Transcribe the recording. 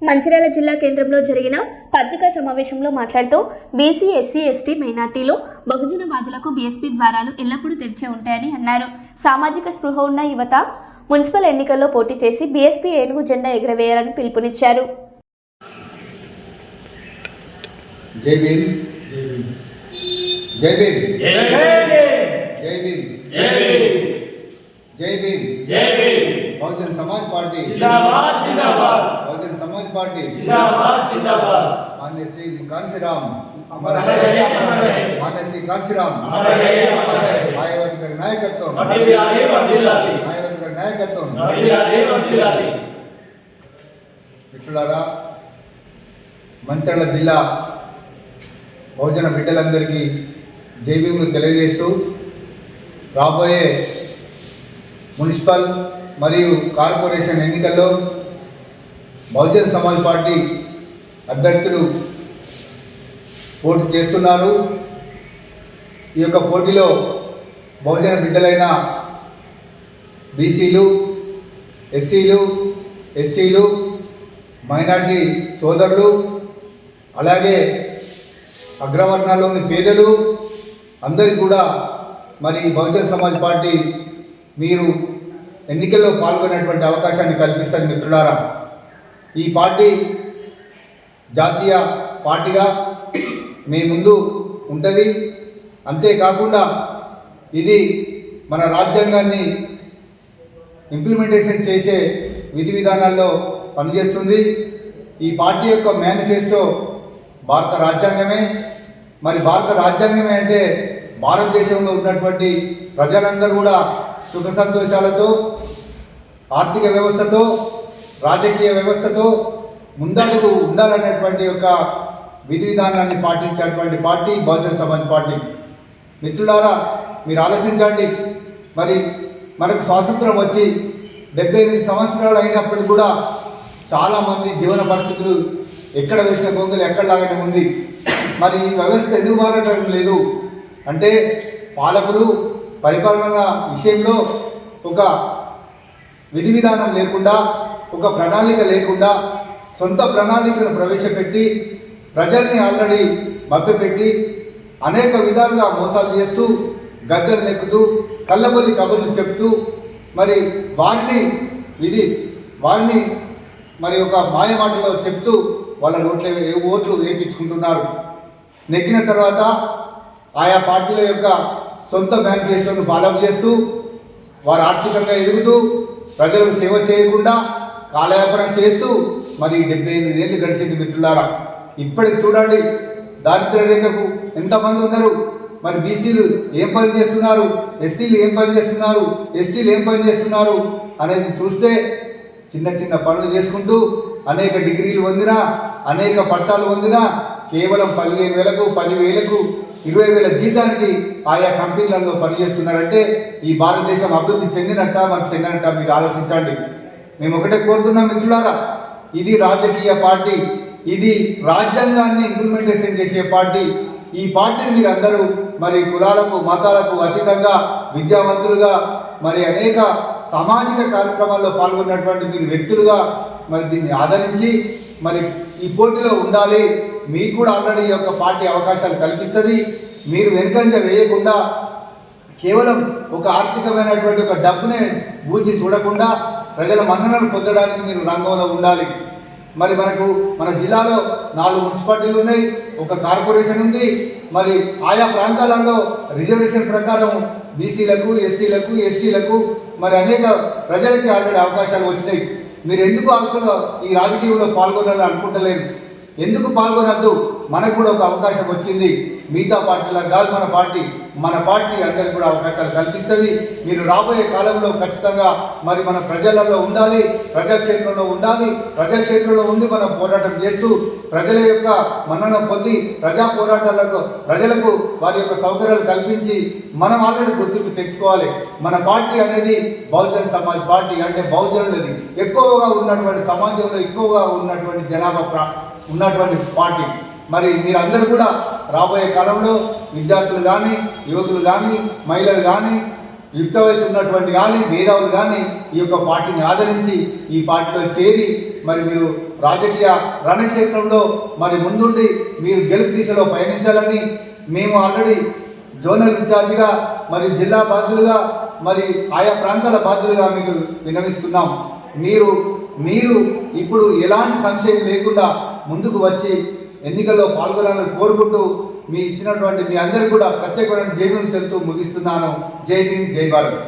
మంచిర్యాల జిల్లా కేంద్రంలో జరిగిన పత్రికా సమావేశంలో మాట్లాడుతూ బీసీ, ఎస్సీ, ఎస్టీ, మైనార్టీలు, బహుజనవాదులకు బీఎస్పీ ద్వారాలు ఎల్లప్పుడూ తెరిచే ఉంటాయని అన్నారు. సామాజిక స్పృహ ఉన్న యువత మున్సిపల్ ఎన్నికల్లో పోటీ చేసి బీఎస్పీ ఏనుగు జెండా ఎగురవేయాలని పిలుపునిచ్చారు. జై భీమ్, జై భీమ్, జై భీమ్, జై భీమ్, జై భీమ్, జై భీమ్. బహుజన్ సమాజ్ పార్టీ जिंदाबाद, जिंदाबाद. బహుజన్ సమాజ్ పార్టీ जिंदाबाद, जिंदाबाद. माननीय श्री कांशीराम अमर रहे, अमर रहे. माननीय श्री कांशीराम अमर रहे, अमर रहे. मायावती గారి నాయకత్వం వర్ధిల్లాలి, వర్ధిల్లాలి. మాయావతి గారి నాయకత్వం వర్ధిల్లాలి, వర్ధిల్లాలి. మిత్రులారా, మంచిర్యాల జిల్లా బహుజన బిడ్డలందరికీ జై భీములు తెలియజేస్తూ రాబోయే మున్సిపల్ మరియు కార్పొరేషన్ ఎన్నికల్లో బహుజన్ సమాజ్ పార్టీ అభ్యర్థులు పోటీ చేస్తున్నారు. ఈ యొక్క పోటీలో బహుజన బిడ్డలైన బీసీలు, ఎస్సీలు, ఎస్టీలు, మైనార్టీ సోదరులు, అలాగే అగ్రవర్ణాల్లోని పేదలు అందరికీ కూడా మరి బహుజన్ సమాజ్ పార్టీ మీరు ఎన్నికల్లో పాల్గొనేటువంటి అవకాశాన్ని కల్పిస్తుంది. మిత్రులారా, ఈ పార్టీ జాతీయ పార్టీగా మీ ముందు ఉంటుంది. అంతేకాకుండా ఇది మన రాజ్యాంగాన్ని ఇంప్లిమెంటేషన్ చేసే విధి విధానాల్లో పనిచేస్తుంది. ఈ పార్టీ యొక్క మేనిఫెస్టో భారత రాజ్యాంగమే. మరి భారత రాజ్యాంగమే అంటే భారతదేశంలో ఉన్నటువంటి ప్రజలందరూ కూడా సుఖ సంతోషాలతో, ఆర్థిక వ్యవస్థతో, రాజకీయ వ్యవస్థతో ముందడుగు ఉండాలనేటువంటి యొక్క విధి విధానాన్ని పాటించేటువంటి పార్టీ బహుజన్ సమాజ్ పార్టీ. మిత్రులారా, మీరు ఆలోచించండి. మరి మనకు స్వాతంత్రం వచ్చి 78 సంవత్సరాలు అయినప్పటికీ కూడా చాలామంది జీవన పరిస్థితులు ఎక్కడ వేసిన గొంగలు ఎక్కడలాగానే ఉంది. మరి ఈ వ్యవస్థ ఎందుకు మారటం లేదు అంటే పాలకులు పరిపాలన విషయంలో ఒక విధి విధానం లేకుండా, ఒక ప్రణాళిక లేకుండా సొంత ప్రణాళికను ప్రవేశపెట్టి ప్రజల్ని ఆల్రెడీ మభ్యపెట్టి అనేక విధాలుగా మోసాలు చేస్తూ, గద్దెలు నెక్కుతూ, కళ్ళబొల్లి కబుర్లు చెప్తూ మరి వారిని మరి ఒక మాయమాటలో చెప్తూ వాళ్ళ ఓట్లు వేయించుకుంటున్నారు. నెగ్గిన తర్వాత ఆయా పార్టీల యొక్క సొంత మేనిఫెస్టోను ఫాలోఅప్ చేస్తూ వారు ఆర్థికంగా ఎదుగుతూ ప్రజలకు సేవ చేయకుండా కాలయాపన చేస్తూ మరి 78 ఏళ్ళు గడిచింది. మిత్రులారా, ఇప్పటికి చూడండి దారిద్ర్య రేఖకు ఎంతమంది ఉన్నారు. మరి బీసీలు ఏం పని చేస్తున్నారు, ఎస్సీలు ఏం పని చేస్తున్నారు, ఎస్టీలు ఏం పని చేస్తున్నారు అనేది చూస్తే చిన్న చిన్న పనులు చేసుకుంటూ అనేక డిగ్రీలు పొందినా, అనేక పట్టాలు పొందినా కేవలం 15,000కు, 10,000కు, 20,000 జీతానికి ఆయా కంపెనీలలో పనిచేస్తున్నారంటే ఈ భారతదేశం అభివృద్ధి చెందినట్ట మరి చెందినట్ట మీరు ఆలోచించండి. మేము ఒకటే కోరుతున్నాం మిత్రులారా, ఇది రాజకీయ పార్టీ, ఇది రాజ్యాంగాన్ని ఇంప్లిమెంటేషన్ చేసే పార్టీ. ఈ పార్టీని మీరు అందరూ మరి కులాలకు, మతాలకు అతీతంగా విద్యావంతులుగా మరి అనేక సామాజిక కార్యక్రమాల్లో పాల్గొన్నటువంటి మీరు వ్యక్తులుగా మరి దీన్ని ఆదరించి మరి ఈ పోటీలో ఉండాలి. మీకు కూడా ఆల్రెడీ ఈ యొక్క పార్టీ అవకాశాలు కల్పిస్తుంది. మీరు వెనుకంజ వేయకుండా కేవలం ఒక ఆర్థికమైనటువంటి ఒక డబ్బునే బూచి చూడకుండా ప్రజల మన్ననలు పొందడానికి మీరు రంగంలో ఉండాలి. మరి మన జిల్లాలో 4 మున్సిపాలిటీలు ఉన్నాయి, ఒక కార్పొరేషన్ ఉంది. మరి ఆయా ప్రాంతాలలో రిజర్వేషన్ ప్రకారం బీసీలకు, ఎస్సీలకు, ఎస్టీలకు మరి అనేక ప్రజలకి ఆల్రెడీ అవకాశాలు వచ్చినాయి. మీరు ఎందుకు అసలు ఈ రాజకీయంలో పాల్గొనాలని అనుకుంటలేదు? ఎందుకు పాల్గొనద్దు? మనకు కూడా ఒక అవకాశం వచ్చింది. మిగతా పార్టీలా కాదు మన పార్టీ అందరికి కూడా అవకాశాలు కల్పిస్తుంది. మీరు రాబోయే కాలంలో ఖచ్చితంగా మరి మన ప్రజలలో ఉండాలి, ప్రజాక్షేత్రంలో ఉండాలి. ప్రజాక్షేత్రంలో ఉండి మనం పోరాటం చేస్తూ ప్రజల యొక్క మన్నన పొంది ప్రజా పోరాటాలకు ప్రజలకు వారి యొక్క సౌకర్యాలు కల్పించి మనం ఆల్రెడీ గుర్తింపు తెచ్చుకోవాలి. మన పార్టీ అనేది బహుజన్ సమాజ్ పార్టీ. అంటే బహుజనులది ఎక్కువగా ఉన్నటువంటి సమాజంలో ఎక్కువగా ఉన్నటువంటి జనాభా ఉన్నటువంటి పార్టీ. మరి మీరందరూ కూడా రాబోయే కాలంలో విద్యార్థులు కానీ, యువకులు కానీ, మహిళలు కానీ, యుక్త వయసు ఉన్నటువంటి కానీ, మేధావులు కానీ ఈ యొక్క పార్టీని ఆదరించి ఈ పార్టీలో చేరి మరి మీరు రాజకీయ రణక్షేత్రంలో మరి ముందుండి మీరు గెలుపు దిశలో పయనించాలని మేము ఆల్రెడీ జోనల్ ఇన్ఛార్జిగా మరి జిల్లా బాధ్యులుగా మరి ఆయా ప్రాంతాల బాధ్యులుగా మీకు విన్నవిస్తున్నాం. మీరు ఇప్పుడు ఎలాంటి సంశయం లేకుండా ముందుకు వచ్చి ఎన్నికల్లో పాల్గొనాలని కోరుకుంటూ మీ ఇచ్చినటువంటి మీ అందరికీ కూడా ప్రత్యేకమైన జై భీమ్ తెలుపుతూ ముగిస్తున్నాను. జై భీమ్, జై భారత్.